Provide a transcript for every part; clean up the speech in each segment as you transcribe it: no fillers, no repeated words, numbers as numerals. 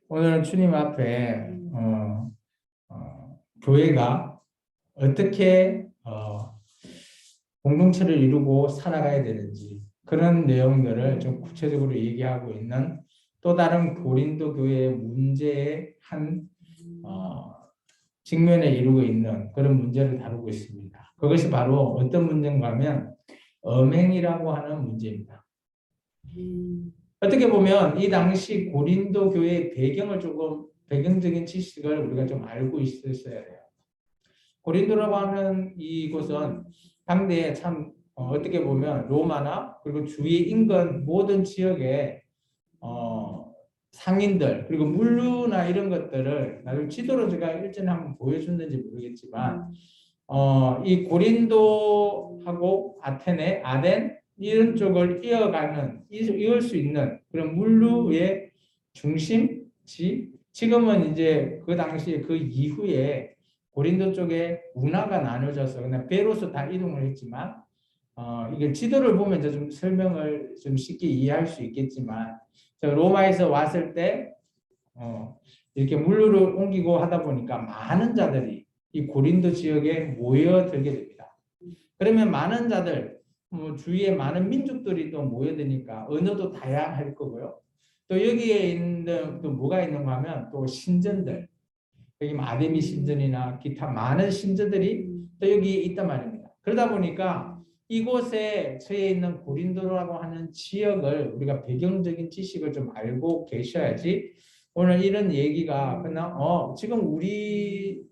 오늘은 주님 앞에 교회가 어떻게 공동체를 이루고 살아가야 되는지 그런 내용들을 좀 구체적으로 얘기하고 있는 또 다른 고린도 교회의 문제의 한 직면에 이루고 있는 그런 문제를 다루고 있습니다. 그것이 바로 어떤 문제인가 하면 엄행이라고 하는 문제입니다. 어떻게 보면 이 당시 고린도 교회의 배경을 조금 배경적인 지식을 우리가 좀 알고 있었어야 돼요. 고린도라고 하는 이곳은 당대에 참 어떻게 보면 로마나 그리고 주위 인근 모든 지역의 상인들 그리고 물류나 이런 것들을 나중에 지도로 제가 일전에 한번 보여줬는지 모르겠지만 이 고린도하고 아테네, 아덴 이런 쪽을 이을 수 있는 그런 물류의 중심지. 지금은 이제 그 당시에 그 이후에 고린도 쪽에 문화가 나눠져서 그냥 배로서 다 이동을 했지만 이게 지도를 보면 이제 좀 설명을 좀 쉽게 이해할 수 있겠지만 로마에서 왔을 때 이렇게 물류를 옮기고 하다 보니까 많은 자들이 이 고린도 지역에 모여들게 됩니다. 그러면 많은 자들, 주위에 많은 민족들이 또 모여드니까 언어도 다양할 거고요. 또 여기에 있는 또 뭐가 있는가 하면 또 신전들, 여기 아데미 신전이나 기타 많은 신전들이 또 여기 있단 말입니다. 그러다 보니까 이곳에 처해 있는 고린도라고 하는 지역을 우리가 배경적인 지식을 좀 알고 계셔야지 오늘 이런 얘기가 그냥 지금 우리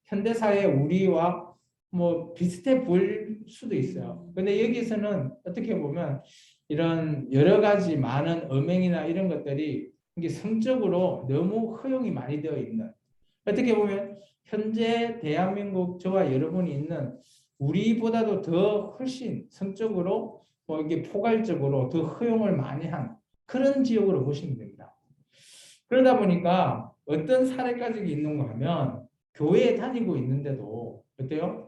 현대사의 우리와 뭐 비슷해 보일 수도 있어요. 근데 여기서는 어떻게 보면 이런 여러 가지 많은 음행이나 이런 것들이 이게 성적으로 너무 허용이 많이 되어 있는, 어떻게 보면 현재 대한민국 저와 여러분이 있는 우리보다도 더 훨씬 성적으로 뭐 이게 포괄적으로 더 허용을 많이 한 그런 지역으로 보시면 됩니다. 그러다 보니까 어떤 사례까지 있는가 하면 교회에 다니고 있는데도 어때요?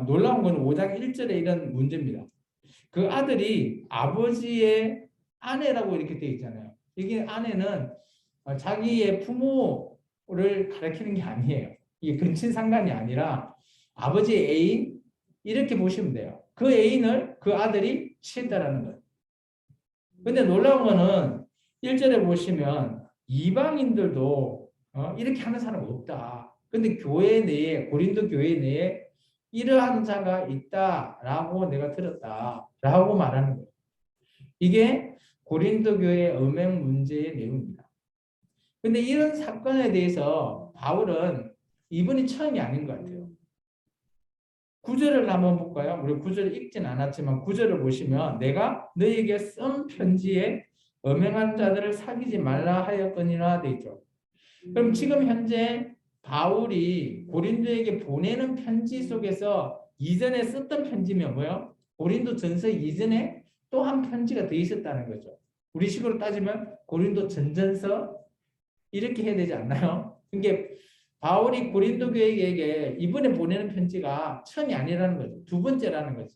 놀라운 건 5장 1절에 이런 문제입니다. 그 아들이 아버지의 아내라고 이렇게 되어 있잖아요. 이게 아내는 자기의 부모를 가리키는 게 아니에요. 이게 근친상간이 아니라 아버지의 애인 이렇게 보시면 돼요. 그 애인을 그 아들이 취했다라는 거예요. 근데 놀라운 거는 1절에 보시면 이방인들도 이렇게 하는 사람 없다. 근데 교회 내에 고린도 교회 내에 이러한 자가 있다라고 내가 들었다라고 말하는 거예요. 이게 고린도 교회의 음행 문제의 내용입니다. 근데 이런 사건에 대해서 바울은 이번이 처음이 아닌 것 같아요. 구절을 한번 볼까요? 우리 구절을 읽진 않았지만 구절을 보시면 내가 너에게 쓴 편지에 음행한 자들을 사귀지 말라 하였거니라 돼 있죠. 그럼 지금 현재 바울이 고린도에게 보내는 편지 속에서 이전에 썼던 편지면 뭐요? 고린도 전서 이전에 또 한 편지가 더 있었다는 거죠. 우리 식으로 따지면 고린도 전전서 이렇게 해야 되지 않나요? 그게 바울이 고린도 교회에게 이번에 보내는 편지가 처음이 아니라는 거죠. 두 번째라는 거죠.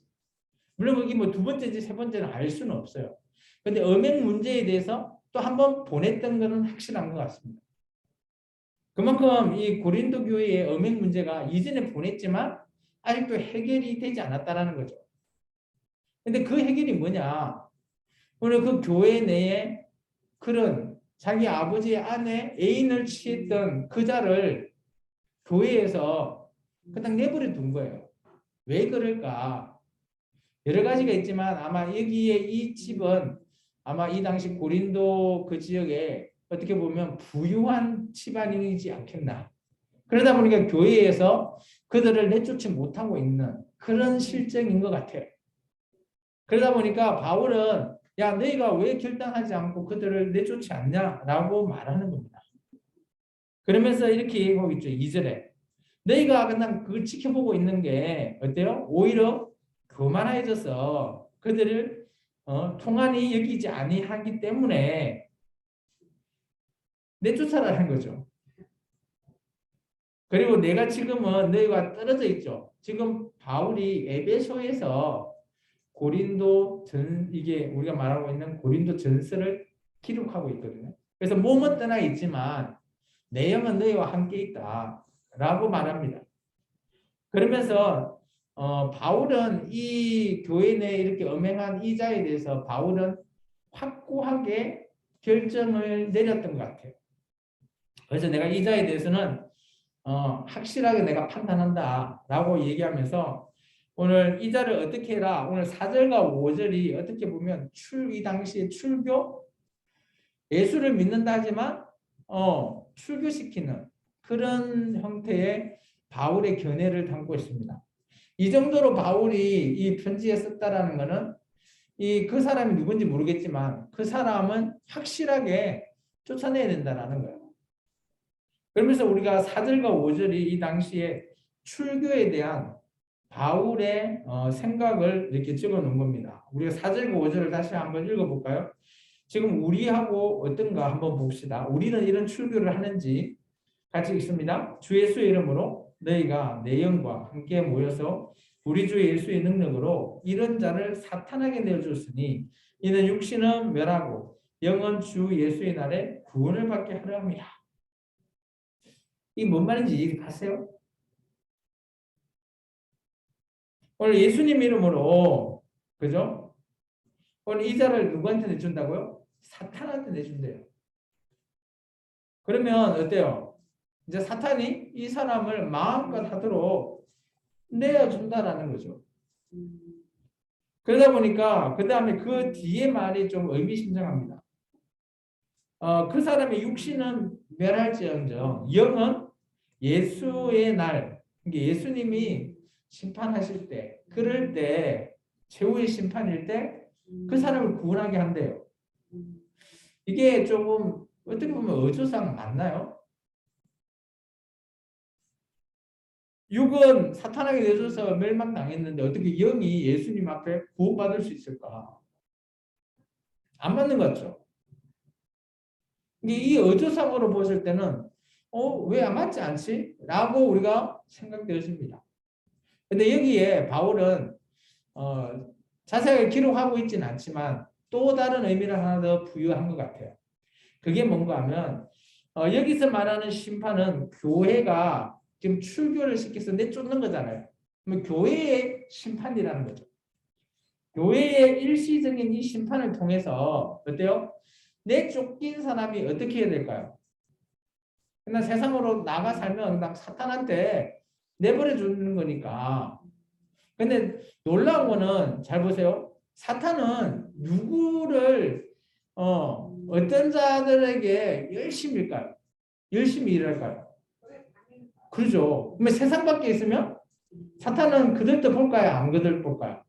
물론 거기 뭐 두 번째인지 세 번째는 알 수는 없어요. 근데 음행 문제에 대해서 또 한 번 보냈던 것은 확실한 것 같습니다. 그만큼 이 고린도 교회의 음행 문제가 이전에 보냈지만 아직도 해결이 되지 않았다라는 거죠. 근데 그 해결이 뭐냐? 오늘 그 교회 내에 그런 자기 아버지의 아내 애인을 취했던 그 자를 교회에서 그냥 내버려 둔 거예요. 왜 그럴까? 여러 가지가 있지만 아마 여기에 이 집은 아마 이 당시 고린도 그 지역에 어떻게 보면 부유한 집안이지 않겠나. 그러다 보니까 교회에서 그들을 내쫓지 못하고 있는 그런 실정인 것 같아요. 그러다 보니까 바울은 야 너희가 왜 결단하지 않고 그들을 내쫓지 않냐라고 말하는 겁니다. 그러면서 이렇게 얘기하고 있죠. 2절에 너희가 그냥 그걸 지켜보고 있는 게 어때요? 오히려 교만해져서 그들을 통한이 여기지 아니하기 때문에 내쫓아라는 거죠. 그리고 내가 지금은 너희가 떨어져 있죠. 지금 바울이 에베소에서 고린도 전 이게 우리가 말하고 있는 고린도 전서를 기록하고 있거든요. 그래서 몸은 떠나 있지만 내 영은 너희와 함께 있다 라고 말합니다. 그러면서 바울은 이 교회 내에 이렇게 엄행한 이자에 대해서 바울은 확고하게 결정을 내렸던 것 같아요. 그래서 내가 이자에 대해서는 확실하게 내가 판단한다 라고 얘기하면서 오늘 이자를 어떻게 해라, 오늘 4절과 5절이 어떻게 보면 이 당시에 출교, 예수를 믿는다 하지만 출교시키는 그런 형태의 바울의 견해를 담고 있습니다. 이 정도로 바울이 이 편지에 썼다라는 것은 그 사람이 누군지 모르겠지만 그 사람은 확실하게 쫓아내야 된다는 거예요. 그러면서 우리가 4절과 5절이 이 당시에 출교에 대한 바울의 생각을 이렇게 적어 놓은 겁니다. 우리가 4절과 5절을 다시 한번 읽어볼까요? 지금 우리하고 어떤가 한번 봅시다. 우리는 이런 출교를 하는지 같이 읽습니다. 주 예수의 이름으로 너희가 내 영과 함께 모여서 우리 주 예수의 능력으로 이런 자를 사탄에게 내어줬으니 이는 육신은 멸하고 영은 주 예수의 날에 구원을 받게 하려 함이라. 이게 뭔 말인지 이해하세요? 오늘 예수님 이름으로, 그죠? 오늘 이 자를 누구한테 내준다고요? 사탄한테 내준대요. 그러면 어때요? 이제 사탄이 이 사람을 마음껏 하도록 내어준다라는 거죠. 그러다 보니까 그 다음에 그 뒤에 말이 좀 의미심장합니다. 그 사람의 육신은 멸할지언정 영은 예수의 날, 예수님이 심판하실 때, 그럴 때 최후의 심판일 때 그 사람을 구원하게 한대요. 이게 조금 어떻게 보면 어조상 맞나요? 육은 사탄에게 내줘서 멸망당했는데 어떻게 영이 예수님 앞에 구원받을 수 있을까? 안 맞는 것 같죠? 이 어조상으로 보실 때는 왜 안 맞지 않지? 라고 우리가 생각되어집니다. 근데 여기에 바울은 자세하게 기록하고 있지는 않지만 또 다른 의미를 하나 더 부여한 것 같아요. 그게 뭔가 하면 여기서 말하는 심판은 교회가 지금 출교를 시켜서 내쫓는 거잖아요. 그러면 교회의 심판이라는 거죠. 교회의 일시적인 이 심판을 통해서 어때요? 내쫓긴 사람이 어떻게 해야 될까요? 그냥 세상으로 나가 살면 그냥 사탄한테 내버려 주는 거니까. 근데 놀라운 거는 잘 보세요. 사탄은 누구를 어떤 자들에게 열심일까요? 열심히 일할까요? 그러죠. 그러면 세상 밖에 있으면 사탄은 그들도 볼까요? 안 그들 볼까요?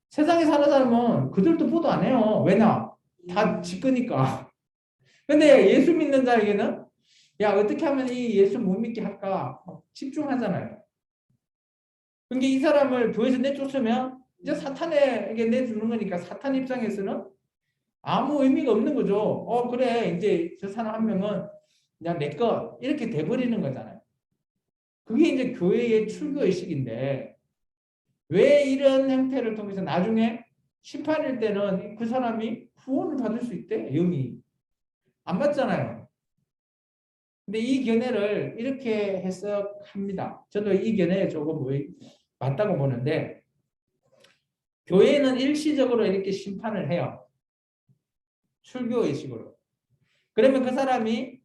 세상에 사는 사람은 그들도 보도 안 해요. 왜냐? 다 지끄니까. 근데 예수 믿는 자에게는 야, 어떻게 하면 이 예수 못 믿게 할까? 집중하잖아요. 그러니까 이 사람을 교회에서 내쫓으면 이제 사탄에게 내주는 거니까 사탄 입장에서는 아무 의미가 없는 거죠. 그래. 이제 저 사람 한 명은 그냥 내 것 이렇게 돼버리는 거잖아요. 그게 이제 교회의 출교 의식인데 왜 이런 형태를 통해서 나중에 심판일 때는 그 사람이 구원을 받을 수 있대. 영이. 안 맞잖아요. 근데 이 견해를 이렇게 해석합니다. 저도 이 견해에 조금 맞다고 보는데 교회는 일시적으로 이렇게 심판을 해요. 출교 의식으로. 그러면 그 사람이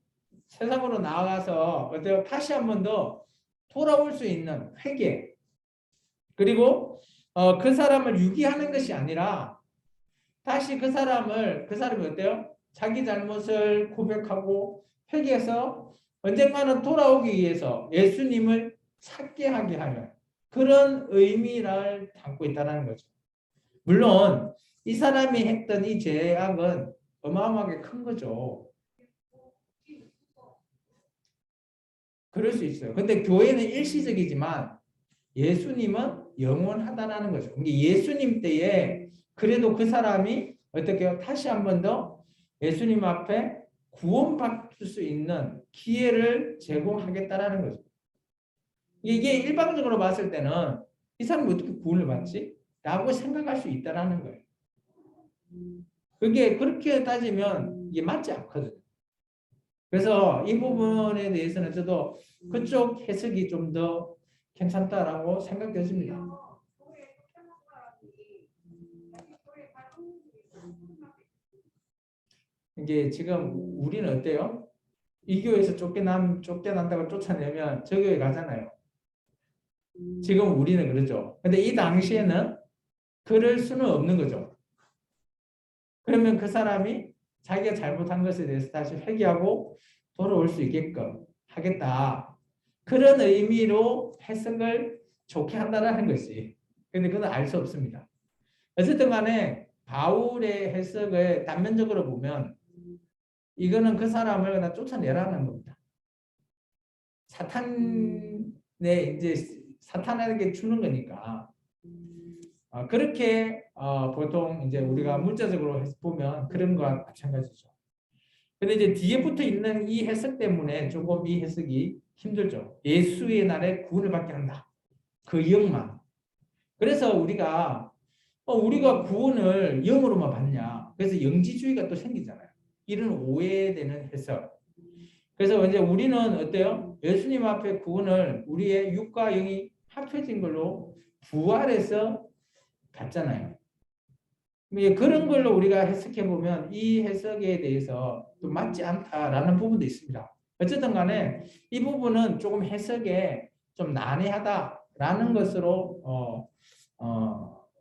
세상으로 나가서 어때요? 다시 한 번 더 돌아올 수 있는 회개. 그리고 그 사람을 유기하는 것이 아니라 다시 그 사람이 어때요? 자기 잘못을 고백하고 회개해서 언젠가는 돌아오기 위해서 예수님을 찾게 하게 하는 그런 의미를 담고 있다는 거죠. 물론 이 사람이 했던 이 죄악은 어마어마하게 큰 거죠. 그럴 수 있어요. 근데 교회는 일시적이지만 예수님은 영원하다라는 거죠. 예수님 때에 그래도 그 사람이 어떻게 해요? 다시 한 번 더 예수님 앞에 구원받을 수 있는 기회를 제공하겠다라는 거죠. 이게 일방적으로 봤을 때는 이 사람이 어떻게 구원을 받지? 라고 생각할 수 있다라는 거예요. 그게 그렇게 따지면 이게 맞지 않거든요. 그래서 이 부분에 대해서는 저도 그쪽 해석이 좀 더 괜찮다라고 생각되십니다. 이게 지금 우리는 어때요? 이 교회에서 쫓겨난다고 쫓아내면 저 교회 가잖아요. 지금 우리는 그러죠. 근데 이 당시에는 그럴 수는 없는 거죠. 그러면 그 사람이 자기가 잘못한 것에 대해서 다시 회개하고 돌아올 수 있게끔 하겠다. 그런 의미로 해석을 좋게 한다는 것이. 근데 그건 알 수 없습니다. 어쨌든 간에 바울의 해석을 단면적으로 보면 이거는 그 사람을 그냥 쫓아내라는 겁니다. 사탄에 이제 사탄에게 주는 거니까. 그렇게 보통 이제 우리가 문자적으로 보면 그런 거와 마찬가지죠. 근데 이제 뒤에 붙어 있는 이 해석 때문에 조금 이 해석이 힘들죠. 예수의 날에 구원을 받게 한다. 그 영만. 그래서 우리가 구원을 영으로만 받냐. 그래서 영지주의가 또 생기잖아요. 이런 오해되는 해석. 그래서 이제 우리는 어때요? 예수님 앞에 구원을 우리의 육과 영이 합해진 걸로 부활해서 받잖아요. 그런 걸로 우리가 해석해 보면 이 해석에 대해서 좀 맞지 않다라는 부분도 있습니다. 어쨌든 간에 이 부분은 조금 해석에 좀 난해하다라는 것으로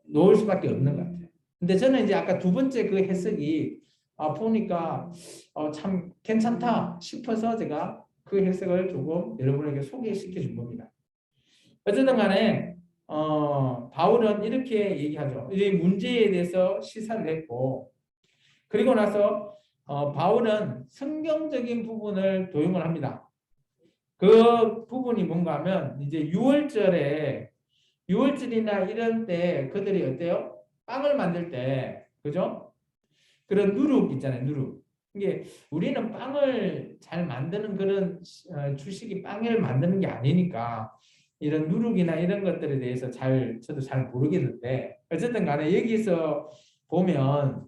놓을 수밖에 없는 것 같아요. 근데 저는 이제 아까 두 번째 그 해석이 보니까 참 괜찮다 싶어서 제가 그 해석을 조금 여러분에게 소개시켜 준 겁니다. 어쨌든 간에 바울은 이렇게 얘기하죠. 이 문제에 대해서 시사를 했고, 그리고 나서 바울은 성경적인 부분을 도용을 합니다. 그 부분이 뭔가 하면 이제 6월절이나 이런 때 그들이 어때요? 빵을 만들 때, 그죠? 그런 누룩 있잖아요, 누룩. 이게 우리는 빵을 잘 만드는 그런 주식이 빵을 만드는 게 아니니까 이런 누룩이나 이런 것들에 대해서 저도 잘 모르겠는데 어쨌든 간에 여기서 보면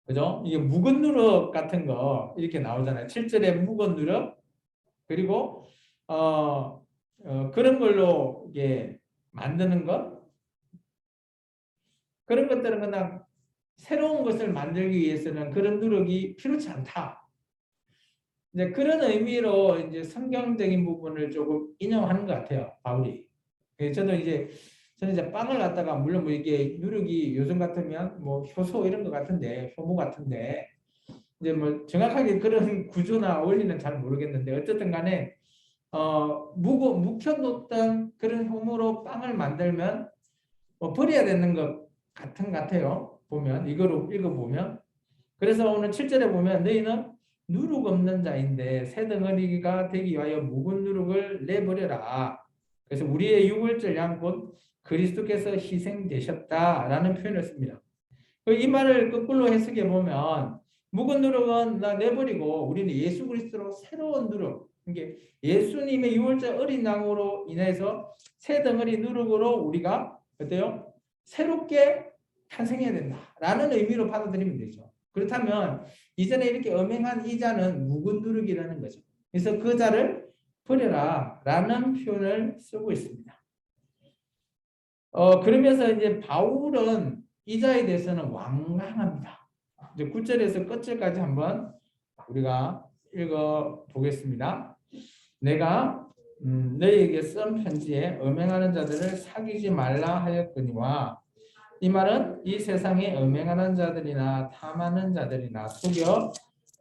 그죠? 이게 묵은 누룩 같은 거 이렇게 나오잖아요. 7절에 묵은 누룩 그리고 그런 걸로 이게 만드는 것 그런 것들은 그냥 새로운 것을 만들기 위해서는 그런 누룩이 필요치 않다. 이제 그런 의미로 이제 성경적인 부분을 조금 인용하는 것 같아요, 바울이. 저는 이제 빵을 갖다가 물론 뭐 이게 누룩이 요즘 같으면 뭐 효소 이런 것 같은데 효모 같은데 이제 뭐 정확하게 그런 구조나 원리는 잘 모르겠는데 어쨌든 간에 묵혀놓던 그런 효모로 빵을 만들면 뭐 버려야 되는 것 같아요. 보면 이거로 읽어보면 그래서 오늘 7절에 보면 너희는 누룩 없는 자인데 새 덩어리가 되기 위하여 묵은 누룩을 내버려라. 그래서 우리의 유월절 양 곧 그리스도께서 희생되셨다라는 표현을 씁니다. 이 말을 거꾸로 해석해 보면 묵은 누룩은 내버리고 우리는 예수 그리스도로 새로운 누룩, 이게 예수님의 유월절 어린 양으로 인해서 새 덩어리 누룩으로 우리가 어때요? 새롭게 탄생해야 된다라는 의미로 받아들이면 되죠. 그렇다면 이전에 이렇게 엄행한 이 자는 묵은 누룩이라는 거죠. 그래서 그 자를 버려라 라는 표현을 쓰고 있습니다. 그러면서 이제 바울은 이 자에 대해서는 완강합니다. 이제 9절에서 끝절까지 한번 우리가 읽어 보겠습니다. 내가 너희에게 쓴 편지에 음행하는 자들을 사귀지 말라 하였거니와 이 말은 이 세상에 음행하는 자들이나 탐하는 자들이나 속여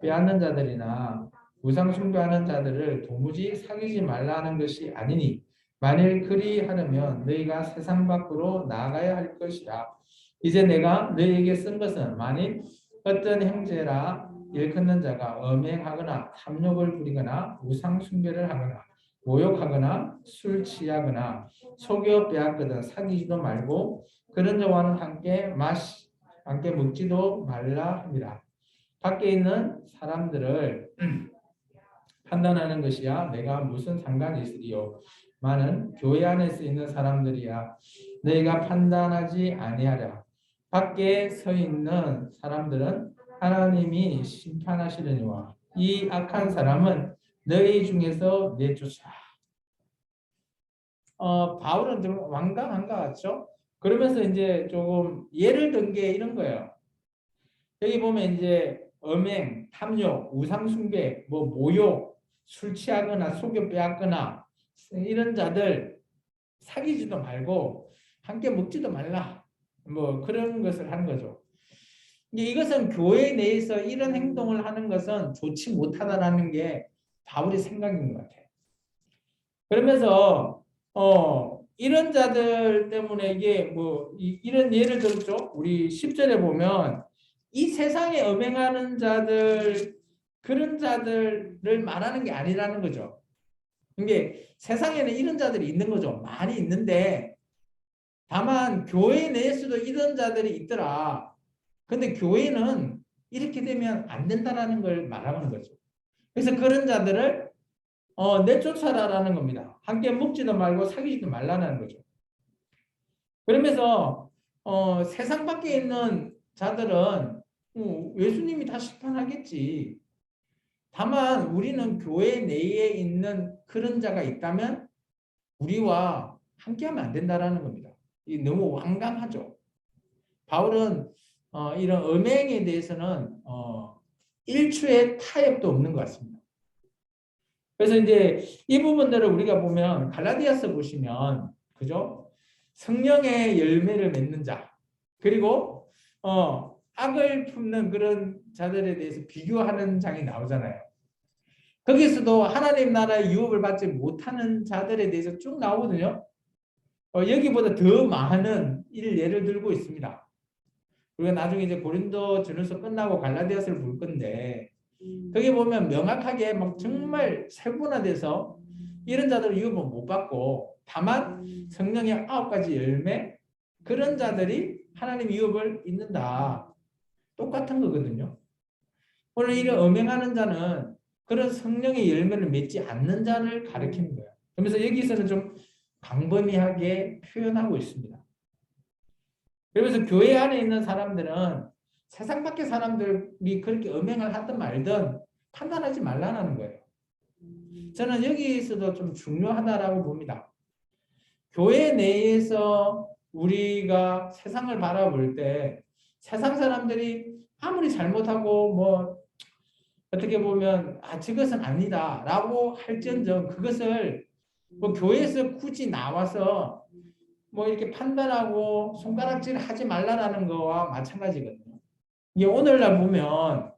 빼앗는 자들이나 우상 숭배하는 자들을 도무지 사귀지 말라는 것이 아니니 만일 그리하려면 너희가 세상 밖으로 나가야 할 것이라. 이제 내가 너희에게 쓴 것은 만일 어떤 형제라 일컫는 자가 음행하거나 탐욕을 부리거나 우상 숭배를 하거나 모욕하거나 술 취하거나 속여 빼앗거든 사귀지도 말고 그런 자와는 함께 먹지도 말라 합니다. 밖에 있는 사람들을 판단하는 것이야 내가 무슨 상관이 있으리요. 많은 교회 안에서 있는 사람들이야 너희가 판단하지 아니하랴. 밖에 서 있는 사람들은 하나님이 심판하시려니와 이 악한 사람은 너희 중에서 내쫓아. 바울은 좀 완강한 것 같죠? 그러면서 이제 조금 예를 든 게 이런 거예요. 여기 보면 이제 음행, 탐욕, 우상숭배, 뭐 모욕, 술 취하거나 속여 빼앗거나 이런 자들 사귀지도 말고 함께 먹지도 말라. 뭐 그런 것을 하는 거죠. 이것은 교회 내에서 이런 행동을 하는 것은 좋지 못하다라는 게 바울의 생각인 것 같아요. 그러면서 이런 자들 때문에 이게 뭐 이런 예를 들었죠. 우리 10절에 보면 이 세상에 음행하는 자들 그런 자들을 말하는 게 아니라는 거죠. 이게 세상에는 이런 자들이 있는 거죠. 많이 있는데 다만 교회 내에서도 이런 자들이 있더라. 근데 교회는 이렇게 되면 안 된다라는 걸 말하는 거죠. 그래서 그런 자들을 내쫓아라라는 겁니다. 함께 먹지도 말고 사귀지도 말라는 거죠. 그러면서 세상 밖에 있는 자들은 예수님이 다 심판하겠지. 다만 우리는 교회 내에 있는 그런 자가 있다면 우리와 함께하면 안 된다라는 겁니다. 이 너무 완강하죠. 바울은 이런 음행에 대해서는 일초의 타협도 없는 것 같습니다. 그래서 이제 이 부분들을 우리가 보면 갈라디아서 보시면 그죠? 성령의 열매를 맺는 자 그리고 악을 품는 그런 자들에 대해서 비교하는 장이 나오잖아요. 거기서도 하나님 나라의 유업을 받지 못하는 자들에 대해서 쭉 나오거든요. 여기보다 더 많은 예를 들고 있습니다. 우리가 나중에 이제 고린도 전후서 끝나고 갈라디아서를 볼 건데 거기 보면 명확하게 막 정말 세분화돼서 이런 자들은 유업을 못 받고 다만 성령의 9가지 열매 그런 자들이 하나님 유업을 잊는다. 똑같은 거거든요. 오늘 이런 음행하는 자는 그런 성령의 열매를 맺지 않는 자를 가리키는 거예요. 그러면서 여기서는 좀 광범위하게 표현하고 있습니다. 그러면서 교회 안에 있는 사람들은 세상 밖의 사람들이 그렇게 음행을 하든 말든 판단하지 말라는 거예요. 저는 여기서도 좀 중요하다라고 봅니다. 교회 내에서 우리가 세상을 바라볼 때 세상 사람들이 아무리 잘못하고 뭐 어떻게 보면 저것은 아니다라고 할지언정 그것을 뭐 교회에서 굳이 나와서 뭐 이렇게 판단하고 손가락질 하지 말라라는 거와 마찬가지거든요. 이게 오늘날 보면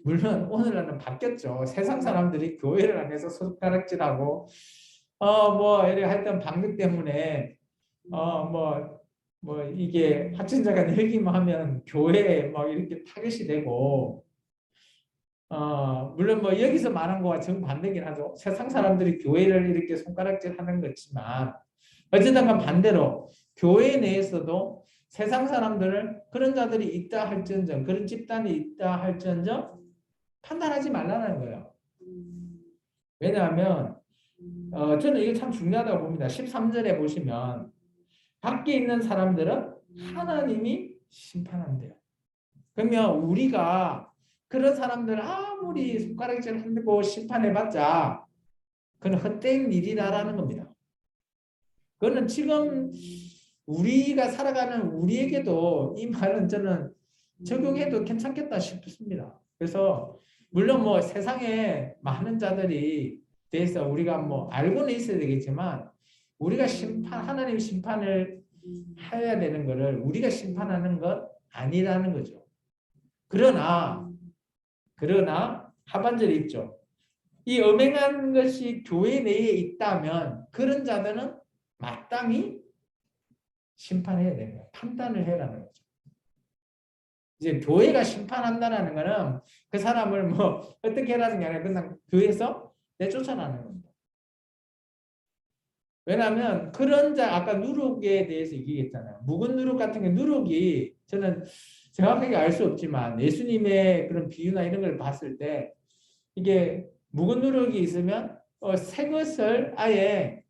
물론 오늘날은 바뀌었죠. 세상 사람들이 교회를 안에서 손가락질하고 뭐 이래 하여튼 방역 때문에 뭐 이게 확진자가 늘기만 하면 교회에 막 이렇게 타겟이 되고 물론 뭐 여기서 말한 거와 정반대긴 하죠. 세상 사람들이 교회를 이렇게 손가락질 하는 거지만 어쨌든 반대로 교회 내에서도 세상 사람들을 그런 자들이 있다 할지언정 그런 집단이 있다 할지언정 판단하지 말라는 거예요. 왜냐하면 저는 이게 참 중요하다고 봅니다. 13절에 보시면 밖에 있는 사람들은 하나님이 심판한대요. 그러면 우리가 그런 사람들 아무리 손가락질 한다고 심판해봤자 그건 헛된 일이라는 겁니다. 그거는 지금 우리가 살아가는 우리에게도 이 말은 저는 적용해도 괜찮겠다 싶습니다. 그래서 물론 뭐 세상에 많은 자들이 대해서 우리가 뭐 알고는 있어야 되겠지만 우리가 하나님 심판을 해야 되는 것을 우리가 심판하는 것 아니라는 거죠. 그러나 하반절에 있죠. 이 음행한 것이 교회 내에 있다면 그런 자들은 마땅히 심판해야 되는 거예요. 판단을 해라는 거죠. 이제 교회가 심판한다는 거는 그 사람을 뭐 어떻게 해라는 게 아니라 그냥 교회에서 내쫓아라는 겁니다. 왜냐하면 그런 자 아까 누룩에 대해서 얘기했잖아요. 묵은 누룩 같은 게 누룩이 저는 정확하게 알 수 없지만 예수님의 그런 비유나 이런 걸 봤을 때 이게 묵은 누룩이 있으면 새 것을 아예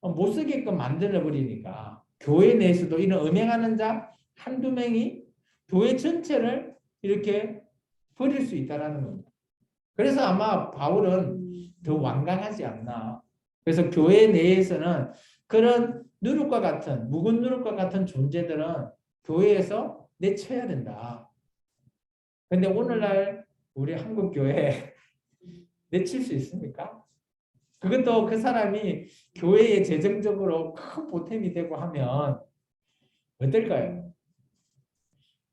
못 쓰게끔 만들어 버리니까 교회 내에서도 이런 음행하는 자 한두 명이 교회 전체를 이렇게 버릴 수 있다라는 겁니다. 그래서 아마 바울은 더 완강하지 않나. 그래서 교회 내에서는 그런 누룩과 같은 묵은 누룩과 같은 존재들은 교회에서 내쳐야 된다. 근데 오늘날 우리 한국 교회 내칠 수 있습니까? 그것도 그 사람이 교회에 재정적으로 큰 보탬이 되고 하면 어떨까요?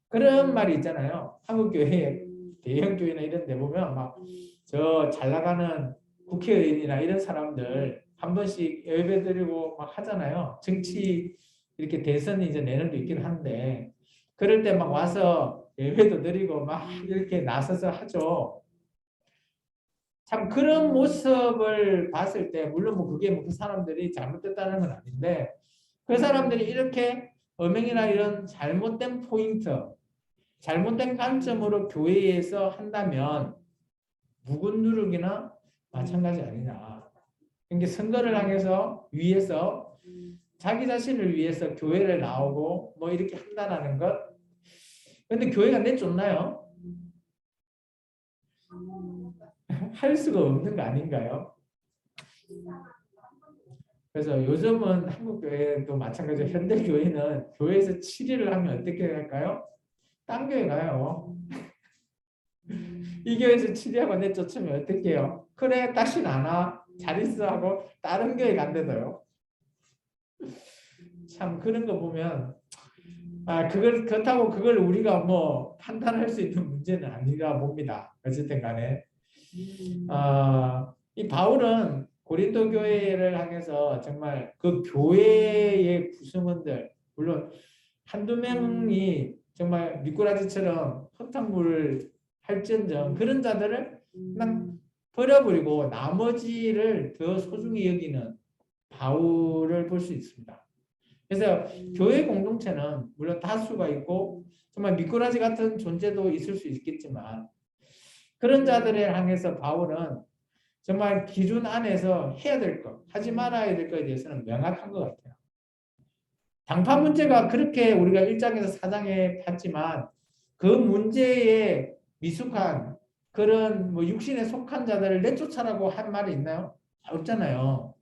그런 말이 있잖아요. 한국 교회 대형 교회나 이런 데 보면 막 저 잘 나가는 국회의원이나 이런 사람들 한 번씩 예배 드리고 막 하잖아요. 정치 이렇게 대선이 이제 내년도 있긴 한데 그럴 때 막 와서 예배도 드리고 막 이렇게 나서서 하죠. 참 그런 모습을 봤을 때 물론 뭐 그게 뭐 그 사람들이 잘못됐다는 건 아닌데 그 사람들이 이렇게 음행이나 이런 잘못된 포인트, 잘못된 관점으로 교회에서 한다면 묵은 누룩이나 마찬가지 아니냐. 그러니까 선거를 향해서 위해서 자기 자신을 위해서 교회를 나오고 뭐 이렇게 한다는 것. 근데 교회가 내쫓나요? 할 수가 없는 거 아닌가요? 그래서 요즘은 한국 교회도 마찬가지로 현대 교회는 교회에서 치리를 하면 어떻게 할까요? 딴 교회 가요. 이 교회에서 치리하고 내쫓으면 어떻게 해요? 그래 다시는 안 와. 잘 있어 하고 다른 교회 간대도요. 참 그런 거 보면 그걸 그렇다고 그걸 우리가 뭐 판단할 수 있는 문제는 아니라 봅니다. 어쨌든 간에 이 바울은 고린도 교회를 향해서 정말 그 교회의 구성원들 물론 한두 명이 정말 미꾸라지처럼 흙탕물을 할지언정 그런 자들을 그냥 버려버리고 나머지를 더 소중히 여기는 바울을 볼 수 있습니다. 그래서 교회 공동체는 물론 다수가 있고 정말 미꾸라지 같은 존재도 있을 수 있겠지만 그런 자들을 향해서 바울은 정말 기준 안에서 해야 될 것, 하지 말아야 될 것에 대해서는 명확한 것 같아요. 당파 문제가 그렇게 우리가 1장에서 4장에 봤지만 그 문제에 미숙한 그런 뭐 육신에 속한 자들을 내쫓아라고 한 말이 있나요? 없잖아요.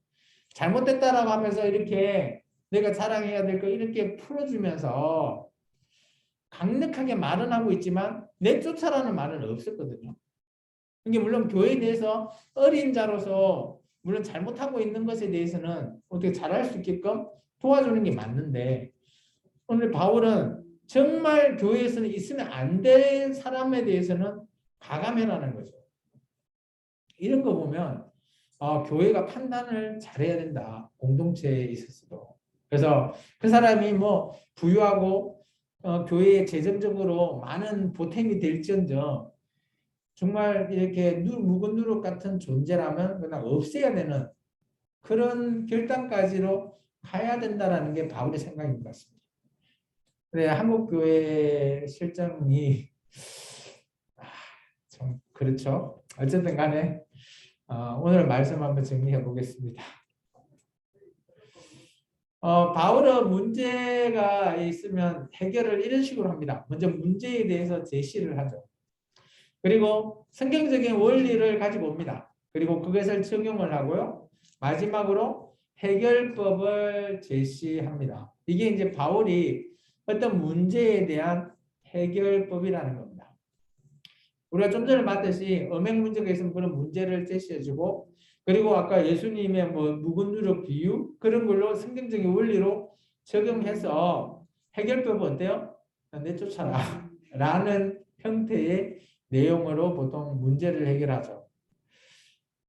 잘못됐다라고 하면서 이렇게 내가 자랑해야 될 거 이렇게 풀어주면서 강력하게 말은 하고 있지만 내쫓아라는 말은 없었거든요. 이게 물론 교회에 대해서 어린 자로서 물론 잘못하고 있는 것에 대해서는 어떻게 잘할 수 있게끔 도와주는 게 맞는데 오늘 바울은 정말 교회에서는 있으면 안 될 사람에 대해서는 가감해라는 거죠. 이런 거 보면 교회가 판단을 잘해야 된다. 공동체에 있어서도. 그래서 그 사람이 뭐 부유하고 교회에 재정적으로 많은 보탬이 될지언정 정말 이렇게 묵은 누룩 같은 존재라면 그냥 없애야 되는 그런 결단까지로 가야 된다라는 게 바울의 생각인 것 같습니다. 근데 한국 교회 실정이 좀 그렇죠. 어쨌든 간에 오늘 말씀 한번 정리해 보겠습니다. 바울은 문제가 있으면 해결을 이런 식으로 합니다. 먼저 문제에 대해서 제시를 하죠. 그리고 성경적인 원리를 가지고 옵니다. 그리고 그것을 적용을 하고요. 마지막으로 해결법을 제시합니다. 이게 이제 바울이 어떤 문제에 대한 해결법이라는 겁니다. 우리가 좀 전에 봤듯이 음행 문제가 있으면 그런 문제를 제시해주고 그리고 아까 예수님의 뭐 묵은 누룩 비유 그런 걸로 성경적인 원리로 적용해서 해결법은 어때요? 내쫓아라 라는 형태의 내용으로 보통 문제를 해결하죠.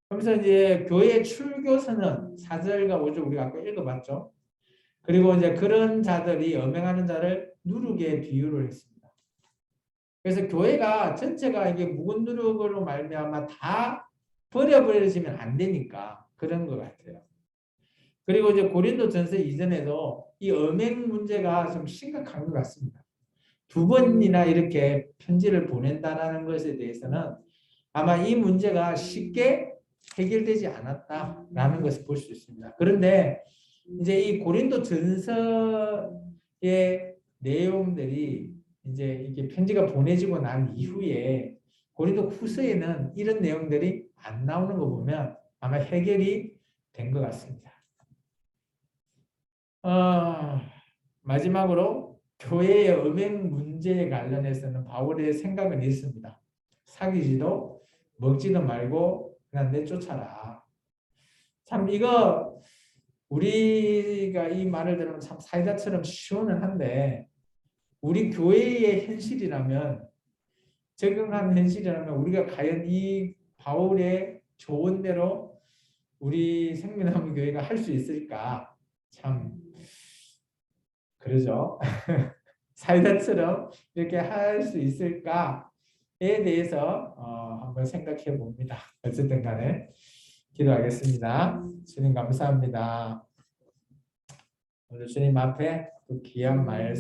그래서 이제 교회 출교서는 4절과 5절 우리가 아까 읽어봤죠. 그리고 이제 그런 자들이 음행하는 자를 누룩에 비유를 했습니다. 그래서 교회가 전체가 이게 묵은 누룩으로 말미암아 다 버려버려지면 안 되니까 그런 것 같아요. 그리고 이제 고린도전서 이전에도 이 음행 문제가 좀 심각한 것 같습니다. 2번이나 이렇게 편지를 보낸다라는 것에 대해서는 아마 이 문제가 쉽게 해결되지 않았다라는 것을 볼 수 있습니다. 그런데 이제 이 고린도 전서의 내용들이 이제 이게 편지가 보내지고 난 이후에 고린도 후서에는 이런 내용들이 안 나오는 거 보면 아마 해결이 된 것 같습니다. 마지막으로 교회의 음행 문제에 관련해서는 바울의 생각은 있습니다. 사귀지도 먹지도 말고 그냥 내쫓아라. 참 이거 우리가 이 말을 들으면 참 사이다처럼 시원은 한데 우리 교회의 현실이라면 적용한 현실이라면 우리가 과연 이 바울의 조언대로 우리 생명나무 교회가 할 수 있을까? 참 그러죠. 사이다처럼 이렇게 할 수 있을까에 대해서 한번 생각해 봅니다. 어쨌든 간에 기도하겠습니다. 주님 감사합니다. 오늘 주님 앞에 또 귀한 말씀